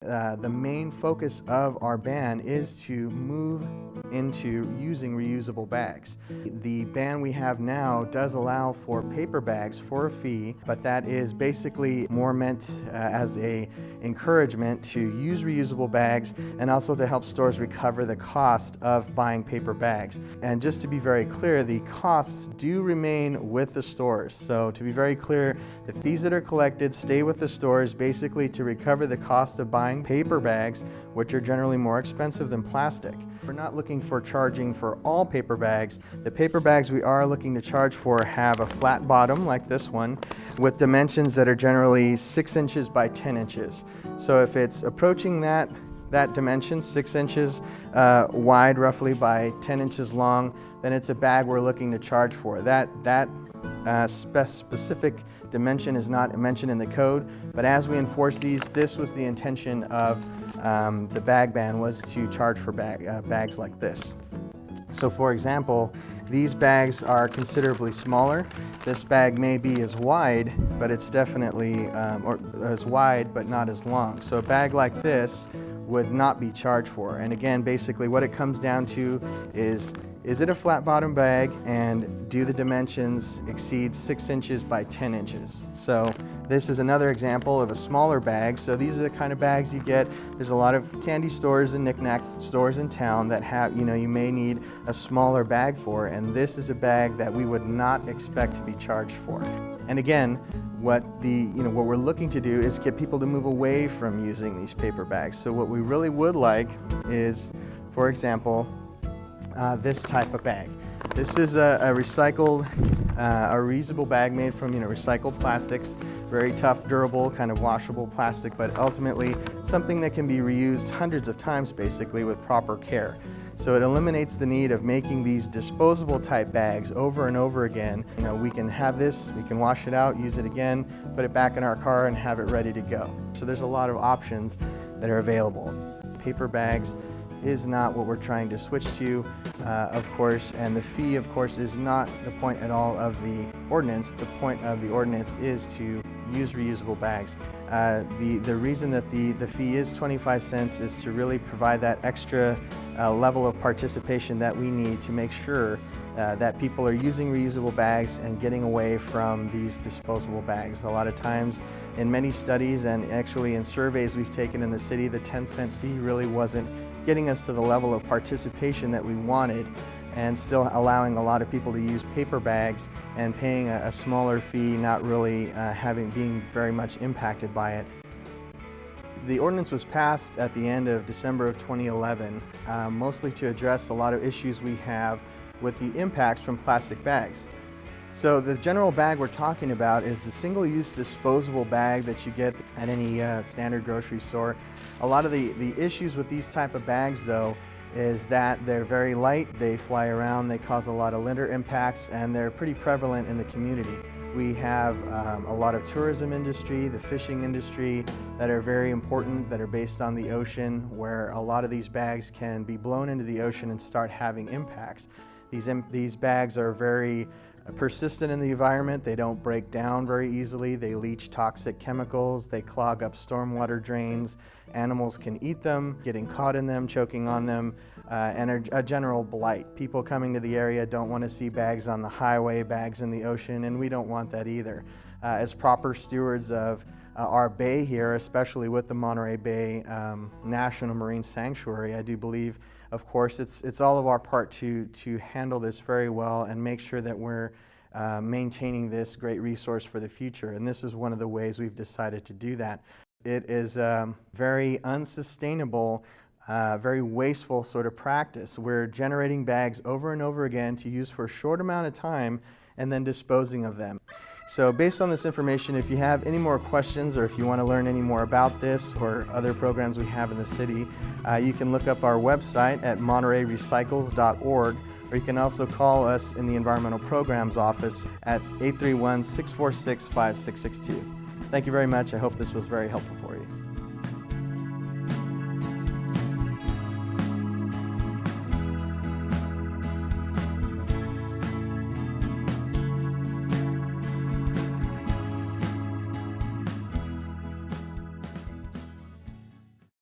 the main focus of our ban is to move into using reusable bags. The ban we have now does allow for paper bags for a fee, but that is basically more meant as an encouragement to use reusable bags and also to help stores recover the cost of buying paper bags. And just to be very clear, the costs do remain with the stores. So to be very clear, the fees that are collected stay with the stores basically to recover the cost of buying paper bags, which are generally more expensive than plastic. We're not looking for charging for all paper bags. The paper bags we are looking to charge for have a flat bottom like this one with dimensions that are generally 6 inches by 10 inches. So if it's approaching that dimension, 6 inches wide roughly by 10 inches long, then it's a bag we're looking to charge for. That specific dimension is not mentioned in the code, but as we enforce these, this was the intention of the bag ban, was to charge for bags like this. So for example, these bags are considerably smaller. This bag may be as wide, but it's definitely, or as wide but not as long. So a bag like this would not be charged for. And again, basically what it comes down to is it a flat bottom bag, and do the dimensions exceed 6 inches by 10 inches? So this is another example of a smaller bag. So these are the kind of bags you get. There's a lot of candy stores and knick-knack stores in town that have, you may need a smaller bag for, and this is a bag that we would not expect to be charged for. And again, what we're looking to do is get people to move away from using these paper bags. So what we really would like is, for example, this type of bag. This is a recycled, a reusable bag made from recycled plastics, very tough, durable, kind of washable plastic, but ultimately something that can be reused hundreds of times basically with proper care. So it eliminates the need of making these disposable type bags over and over again. We can have this, we can wash it out, use it again, put it back in our car and have it ready to go. So there's a lot of options that are available. Paper bags is not what we're trying to switch to, of course, and the fee, of course, is not the point at all of the ordinance. The point of the ordinance is to use reusable bags. The reason that the fee is 25 cents is to really provide that extra level of participation that we need to make sure that people are using reusable bags and getting away from these disposable bags. A lot of times in many studies and actually in surveys we've taken in the city, the 10-cent fee really wasn't getting us to the level of participation that we wanted, and still allowing a lot of people to use paper bags and paying a smaller fee, not really being very much impacted by it. The ordinance was passed at the end of December of 2011, mostly to address a lot of issues we have with the impacts from plastic bags. So the general bag we're talking about is the single-use disposable bag that you get at any standard grocery store. A lot of the issues with these type of bags, though, is that they're very light, they fly around, they cause a lot of litter impacts, and they're pretty prevalent in the community. We have a lot of tourism industry, the fishing industry, that are very important, that are based on the ocean, where a lot of these bags can be blown into the ocean and start having impacts. These bags are very persistent in the environment. They don't break down very easily. They leach toxic chemicals. They clog up stormwater drains. Animals can eat them, getting caught in them, choking on them, and are a general blight. People coming to the area don't want to see bags on the highway, bags in the ocean, and we don't want that either. As proper stewards of our bay here, especially with the Monterey Bay National Marine Sanctuary, I do believe, of course, it's all of our part to handle this very well and make sure that we're maintaining this great resource for the future. And this is one of the ways we've decided to do that. It is a very unsustainable, very wasteful sort of practice. We're generating bags over and over again to use for a short amount of time and then disposing of them. So based on this information, if you have any more questions or if you want to learn any more about this or other programs we have in the city, you can look up our website at montereyrecycles.org, or you can also call us in the Environmental Programs Office at 831-646-5662. Thank you very much. I hope this was very helpful for you.